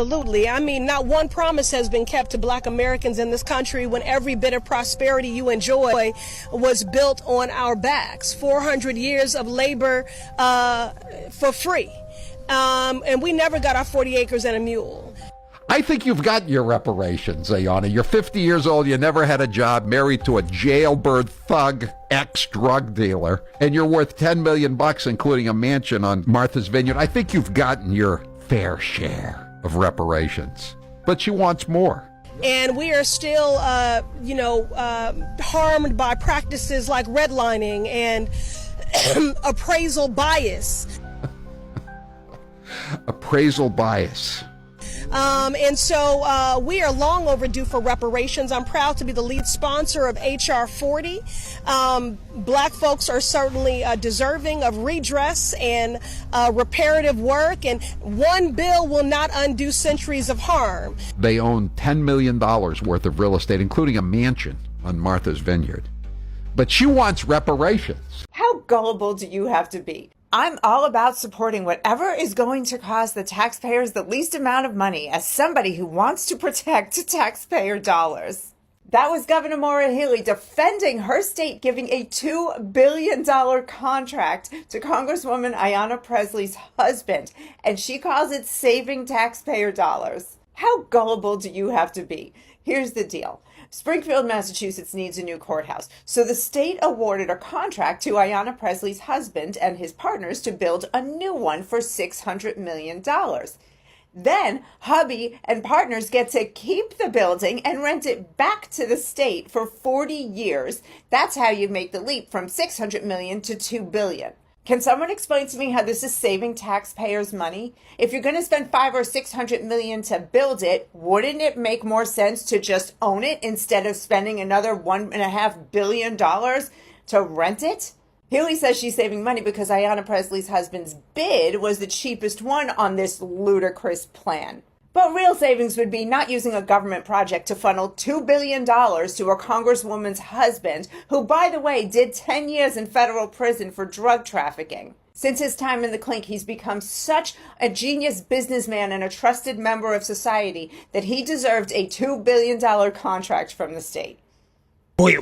Absolutely. I mean, not one promise has been kept to Black Americans in this country when every bit of prosperity you enjoy was built on our backs. 400 years of labor for free. And we never got our 40 acres and a mule. I think you've got your reparations, Ayanna. You're 50 years old, you never had a job, married to a jailbird thug, ex-drug dealer, and you're worth $10 million, including a mansion on Martha's Vineyard. I think you've gotten your fair share of reparations. But she wants more. And we are still, harmed by practices like redlining and appraisal bias. Appraisal bias. And so we are long overdue for reparations. I'm proud to be the lead sponsor of H.R. 40. Black folks are certainly deserving of redress and reparative work, and one bill will not undo centuries of harm. They own $10 million worth of real estate, including a mansion on Martha's Vineyard. But she wants reparations. How gullible do you have to be? I'm all about supporting whatever is going to cost the taxpayers the least amount of money as somebody who wants to protect taxpayer dollars. That was Governor Maura Healey defending her state giving a $2 billion contract to Congresswoman Ayanna Pressley's husband, and she calls it saving taxpayer dollars. How gullible do you have to be? Here's the deal. Springfield, Massachusetts needs a new courthouse, so the state awarded a contract to Ayanna Pressley's husband and his partners to build a new one for $600 million. Then hubby and partners get to keep the building and rent it back to the state for 40 years. That's how you make the leap from $600 million to $2 billion. Can someone explain to me how this is saving taxpayers money? If you're going to spend $500 or $600 million to build it, wouldn't it make more sense to just own it instead of spending another $1.5 billion to rent it? Healey says she's saving money because Ayanna Pressley's husband's bid was the cheapest one on this ludicrous plan. But real savings would be not using a government project to funnel $2 billion to a congresswoman's husband, who, by the way, did 10 years in federal prison for drug trafficking. Since his time in the clink, he's become such a genius businessman and a trusted member of society that he deserved a $2 billion contract from the state. Boy.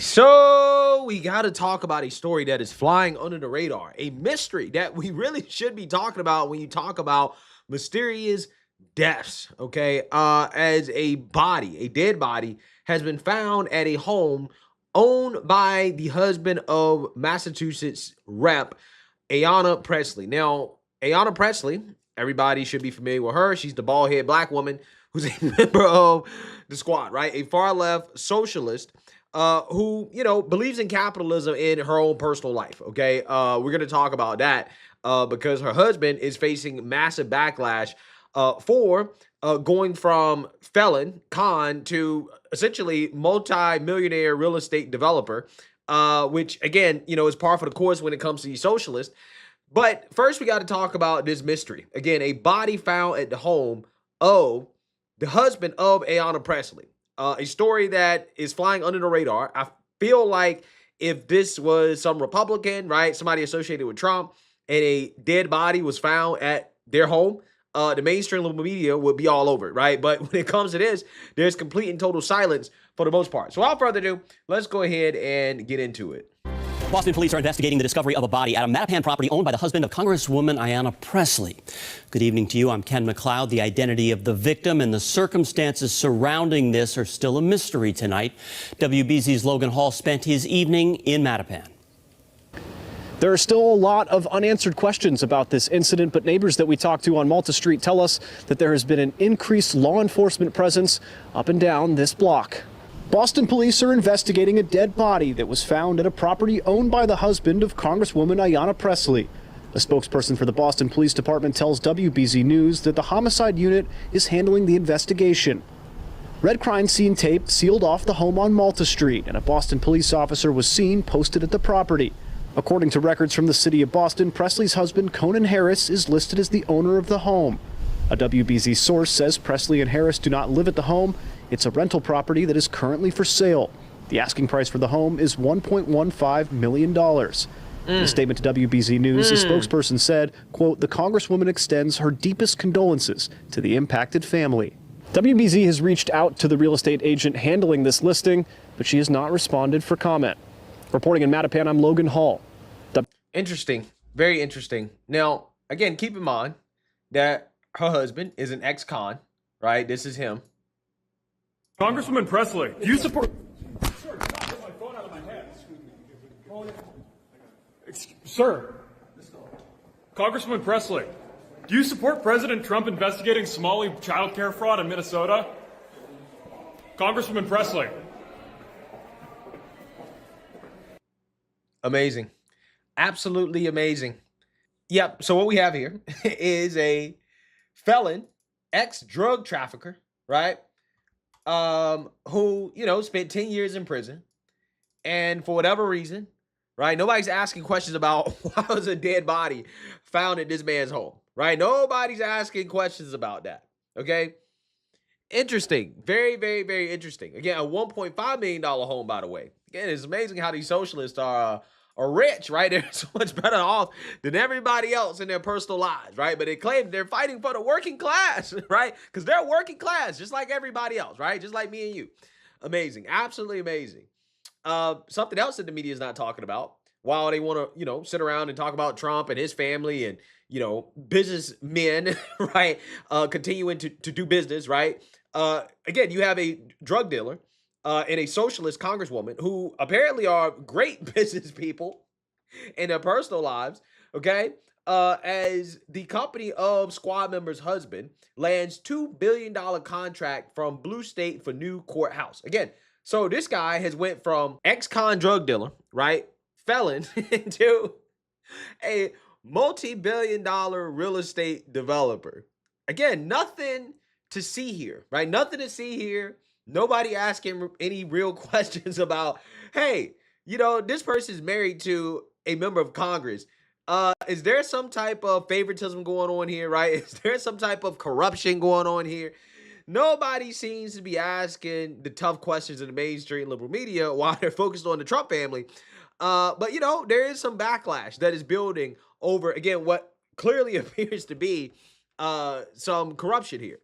So we got to talk about a story that is flying under the radar, a mystery that we really should be talking about when you talk about mysterious deaths, okay? As a dead body has been found at a home owned by the husband of Massachusetts Rep. Ayanna Pressley. Now, Ayanna Pressley, everybody should be familiar with her. She's the bald-headed black woman who's a member of the squad, right? A far-left socialist who, believes in capitalism in her own personal life, okay? We're going to talk about that. Because her husband is facing massive backlash for going from con to essentially multi-millionaire real estate developer, which, again, is par for the course when it comes to the socialists. But first, we got to talk about this mystery. Again, a body found at the home of the husband of Ayanna Pressley. A story that is flying under the radar. I feel like if this was some Republican, right, somebody associated with Trump, and a dead body was found at their home, the mainstream media would be all over it, right? But when it comes to this, there's complete and total silence for the most part. So without further ado, let's go ahead and get into it. Boston police are investigating the discovery of a body at a Mattapan property owned by the husband of Congresswoman Ayanna Pressley. Good evening to you. I'm Ken McLeod. The identity of the victim and the circumstances surrounding this are still a mystery tonight. WBZ's Logan Hall spent his evening in Mattapan. There are still a lot of unanswered questions about this incident, but neighbors that we talked to on Malta Street tell us that there has been an increased law enforcement presence up and down this block. Boston police are investigating a dead body that was found at a property owned by the husband of Congresswoman Ayanna Pressley. A spokesperson for the Boston Police Department tells WBZ News that the homicide unit is handling the investigation. Red crime scene tape sealed off the home on Malta Street, and a Boston police officer was seen posted at the property. According to records from the city of Boston, Pressley's husband, Conan Harris, is listed as the owner of the home. A WBZ source says Pressley and Harris do not live at the home. It's a rental property that is currently for sale. The asking price for the home is $1.15 million. In a statement to WBZ News, a spokesperson said, quote, "The Congresswoman extends her deepest condolences to the impacted family." WBZ has reached out to the real estate agent handling this listing, but she has not responded for comment. Reporting in Mattapan, I'm Logan Hall. Interesting. Very interesting. Now, again, keep in mind that her husband is an ex-con, right? This is him. Congresswoman Presley, do you support... Sir, do not get my phone out of my head. Sir, Congresswoman Presley, do you support President Trump investigating Somali child care fraud in Minnesota? Congresswoman Presley. Amazing. Absolutely amazing. Yep. So what we have here is a felon, ex-drug trafficker, right? Who, spent 10 years in prison. And for whatever reason, right? Nobody's asking questions about why was a dead body found at this man's home, right? Nobody's asking questions about that. Okay. Interesting. Very, very, very interesting. Again, a $1.5 million home, by the way. Again, it's amazing how these socialists are rich, right? They're so much better off than everybody else in their personal lives, right? But they claim they're fighting for the working class, right? Because they're working class, just like everybody else, right? Just like me and you. Amazing. Absolutely amazing. Something else that the media is not talking about while they want to, sit around and talk about Trump and his family and, businessmen, right? Continuing to do business, right? Again, you have a drug dealer and a socialist congresswoman who apparently are great business people in their personal lives, okay? As the company of squad member's husband lands $2 billion contract from Blue State for new courthouse. Again, so this guy has went from ex-con drug dealer, right, felon, to a multi-billion-dollar real estate developer. Again, nothing to see here, right? Nothing to see here. Nobody asking any real questions about, hey, this person's married to a member of Congress. Is there some type of favoritism going on here, right? Is there some type of corruption going on here? Nobody seems to be asking the tough questions in the mainstream liberal media while they're focused on the Trump family. But, there is some backlash that is building over, again, what clearly appears to be some corruption here.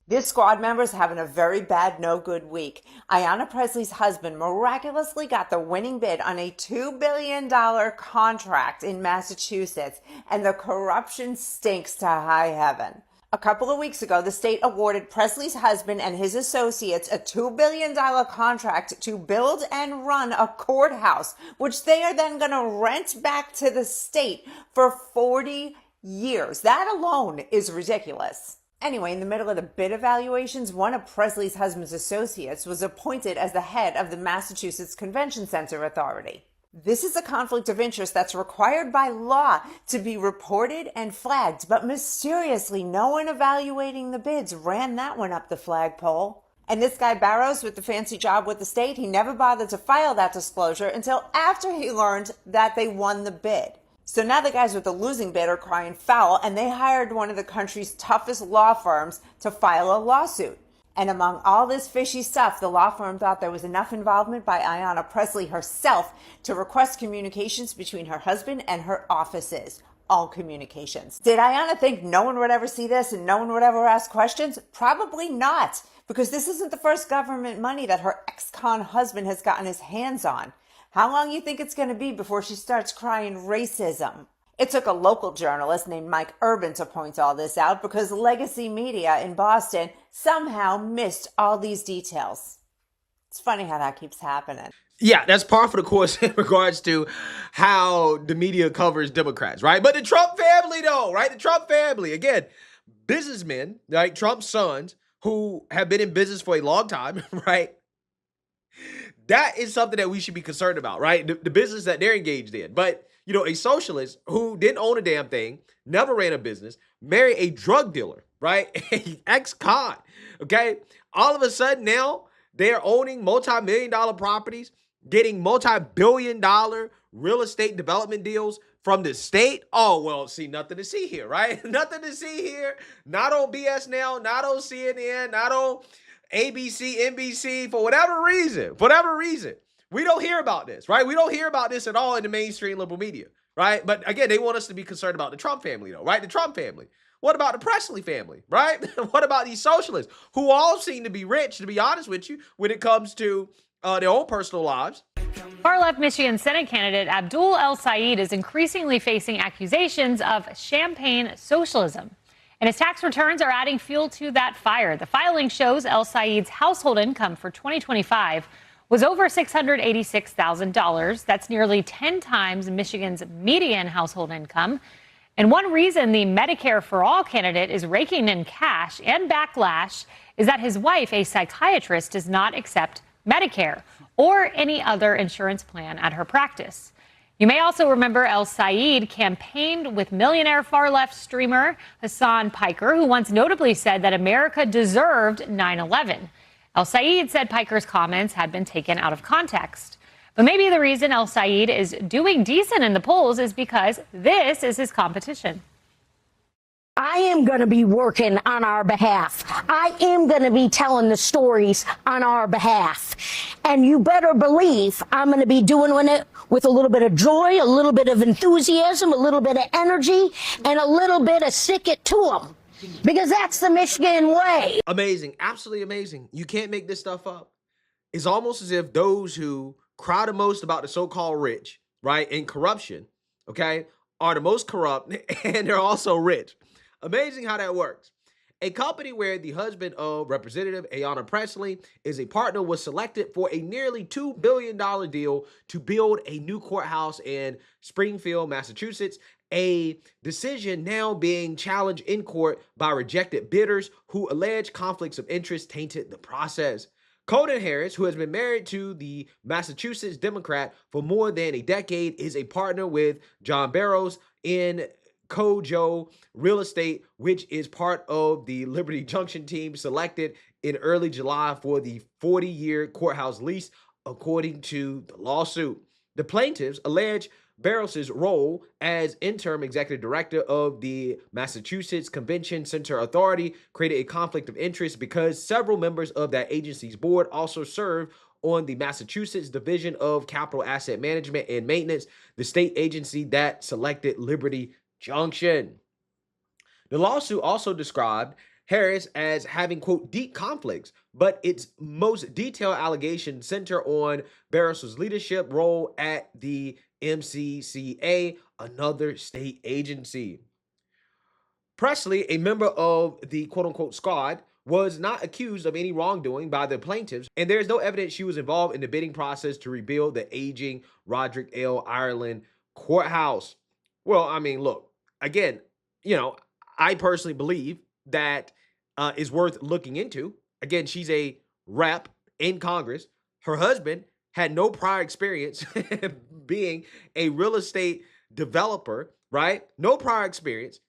This squad member's having a very bad, no good week. Ayanna Presley's husband miraculously got the winning bid on a $2 billion contract in Massachusetts, and the corruption stinks to high heaven. A couple of weeks ago, the state awarded Presley's husband and his associates a $2 billion contract to build and run a courthouse, which they are then going to rent back to the state for 40 years. That alone is ridiculous. Anyway, in the middle of the bid evaluations, one of Presley's husband's associates was appointed as the head of the Massachusetts Convention Center Authority. This is a conflict of interest that's required by law to be reported and flagged, but mysteriously, no one evaluating the bids ran that one up the flagpole. And this guy Barrows with the fancy job with the state, he never bothered to file that disclosure until after he learned that they won the bid. So now the guys with the losing bid are crying foul, and they hired one of the country's toughest law firms to file a lawsuit. And among all this fishy stuff, the law firm thought there was enough involvement by Ayanna Presley herself to request communications between her husband and her offices. All communications. Did Ayanna think no one would ever see this and no one would ever ask questions? Probably not, because this isn't the first government money that her ex-con husband has gotten his hands on. How long you think it's going to be before she starts crying racism? It took a local journalist named Mike Urban to point all this out because Legacy Media in Boston somehow missed all these details. It's funny how that keeps happening. Yeah, that's par for the course in regards to how the media covers Democrats, right? But the Trump family, though, right? The Trump family, again, businessmen, right? Trump's sons who have been in business for a long time, right? That is something that we should be concerned about, right? The business that they're engaged in. But, a socialist who didn't own a damn thing, never ran a business, married a drug dealer, right? Ex-con, okay? All of a sudden now, they're owning multi-million-dollar properties, getting multi-billion-dollar real estate development deals from the state. Oh, well, see, nothing to see here, right? Nothing to see here. Not on BS Now, not on CNN, not on ABC, NBC, for whatever reason, We don't hear about this, right? We don't hear about this at all in the mainstream liberal media, right? But again, they want us to be concerned about the Trump family, though, right? The Trump family. What about the Presley family, right? What about these socialists who all seem to be rich, to be honest with you, when it comes to their own personal lives? Far-left Michigan Senate candidate Abdul El Sayed is increasingly facing accusations of champagne socialism. And his tax returns are adding fuel to that fire. The filing shows El Sayed's household income for 2025 was over $686,000. That's nearly 10 times Michigan's median household income. And one reason the Medicare for All candidate is raking in cash and backlash is that his wife, a psychiatrist, does not accept Medicare or any other insurance plan at her practice. You may also remember El Sayed campaigned with millionaire far-left streamer Hassan Piker, who once notably said that America deserved 9/11. El Sayed said Piker's comments had been taken out of context. But maybe the reason El Sayed is doing decent in the polls is because this is his competition. I am going to be working on our behalf. I am going to be telling the stories on our behalf. And you better believe I'm going to be doing it with a little bit of joy, a little bit of enthusiasm, a little bit of energy, and a little bit of stick it to them. Because that's the Michigan way. Amazing. Absolutely amazing. You can't make this stuff up. It's almost as if those who cry the most about the so-called rich, right, and corruption, okay, are the most corrupt, and they're also rich. Amazing how that works. A company where the husband of Representative Ayanna Pressley is a partner was selected for a nearly $2 billion deal to build a new courthouse in Springfield, Massachusetts, a decision now being challenged in court by rejected bidders who allege conflicts of interest tainted the process. Colden Harris, who has been married to the Massachusetts Democrat for more than a decade, is a partner with John Barrows in Kojo Real Estate, which is part of the Liberty Junction team selected in early July for the 40-year courthouse lease, according to the lawsuit. The plaintiffs allege Barrows' role as interim executive director of the Massachusetts Convention Center Authority created a conflict of interest because several members of that agency's board also serve on the Massachusetts Division of Capital Asset Management and Maintenance, the state agency that selected Liberty Junction. The lawsuit also described Harris as having, quote, deep conflicts, but its most detailed allegations center on Barrows' leadership role at the MCCA, another state agency. Presley, a member of the quote-unquote squad, was not accused of any wrongdoing by the plaintiffs, and there is no evidence she was involved in the bidding process to rebuild the aging Roderick L. Ireland courthouse. Well, I mean, look, again, I personally believe that is worth looking into. Again, she's a rep in Congress. Her husband had no prior experience being a real estate developer, right? No prior experience.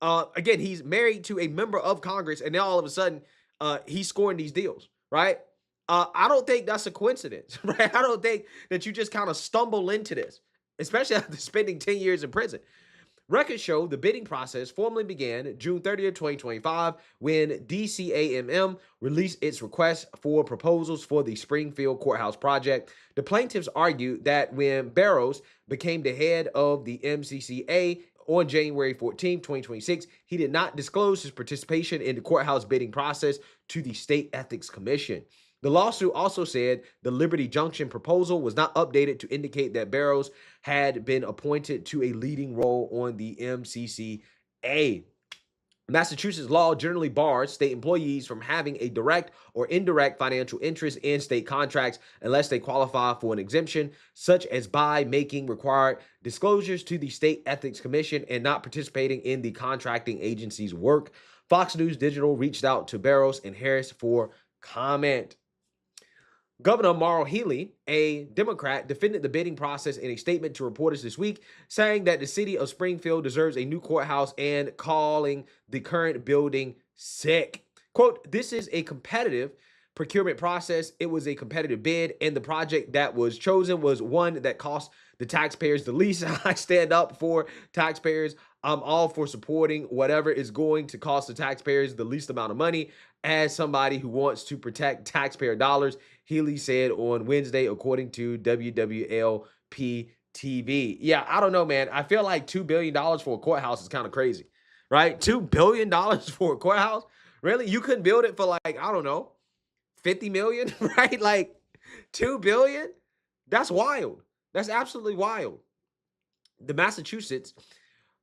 Again, he's married to a member of Congress, and now all of a sudden, he's scoring these deals, right? I don't think that's a coincidence, right? I don't think that you just kind of stumble into this, especially after spending 10 years in prison. Records show the bidding process formally began June 30th, 2025, when DCAMM released its request for proposals for the Springfield Courthouse project. The plaintiffs argued that when Barrows became the head of the MCCA on January 14, 2026, he did not disclose his participation in the courthouse bidding process to the State Ethics Commission. The lawsuit also said the Liberty Junction proposal was not updated to indicate that Barrows had been appointed to a leading role on the MCCA. Massachusetts law generally bars state employees from having a direct or indirect financial interest in state contracts unless they qualify for an exemption, such as by making required disclosures to the State Ethics Commission and not participating in the contracting agency's work. Fox News Digital reached out to Barrows and Harris for comment. Governor Mauro Healey, a Democrat, defended the bidding process in a statement to reporters this week, saying that the city of Springfield deserves a new courthouse and calling the current building sick. Quote, "This is a competitive procurement process. It was a competitive bid, and the project that was chosen was one that cost the taxpayers the least. I stand up for taxpayers. I'm all for supporting whatever is going to cost the taxpayers the least amount of money. As somebody who wants to protect taxpayer dollars, Healy said on Wednesday, according to WWLP TV. Yeah, I don't know, man. I feel like $2 billion for a courthouse is kind of crazy, right? $2 billion for a courthouse? Really? You couldn't build it for like, I don't know, 50 million, right? Like $2 billion? That's wild. That's absolutely wild. The Massachusetts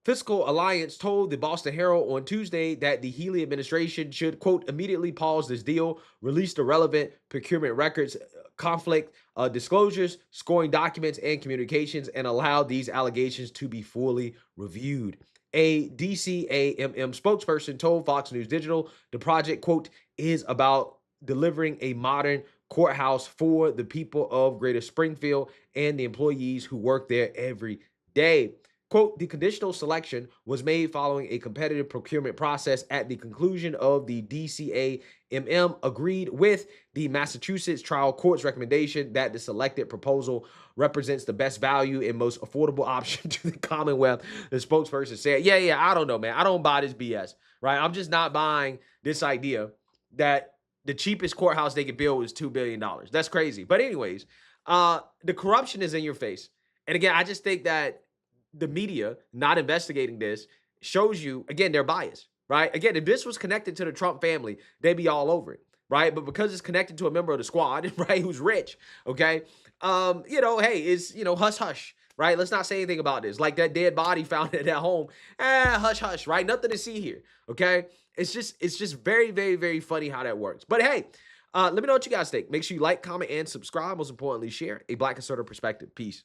Fiscal Alliance told the Boston Herald on Tuesday that the Healy administration should, quote, immediately pause this deal, release the relevant procurement records, conflict disclosures, scoring documents, and communications, and allow these allegations to be fully reviewed. A DCAMM spokesperson told Fox News Digital the project, quote, is about delivering a modern courthouse for the people of Greater Springfield and the employees who work there every day. Quote, the conditional selection was made following a competitive procurement process. At the conclusion of the DCAMM agreed with the Massachusetts trial court's recommendation that the selected proposal represents the best value and most affordable option to the Commonwealth. The spokesperson said, yeah, I don't know, man. I don't buy this BS, right? I'm just not buying this idea that the cheapest courthouse they could build is $2 billion. That's crazy. But anyways, the corruption is in your face. And again, I just think that the media not investigating this shows you, again, their bias, right? Again, if this was connected to the Trump family, they'd be all over it, right? But because it's connected to a member of the squad, right, who's rich, okay, hey, it's, hush, hush, right? Let's not say anything about this. Like that dead body found at home, hush, hush, right? Nothing to see here, okay? It's just very, very, very funny how that works. But hey, let me know what you guys think. Make sure you like, comment, and subscribe. Most importantly, share a Black conservative perspective. Peace.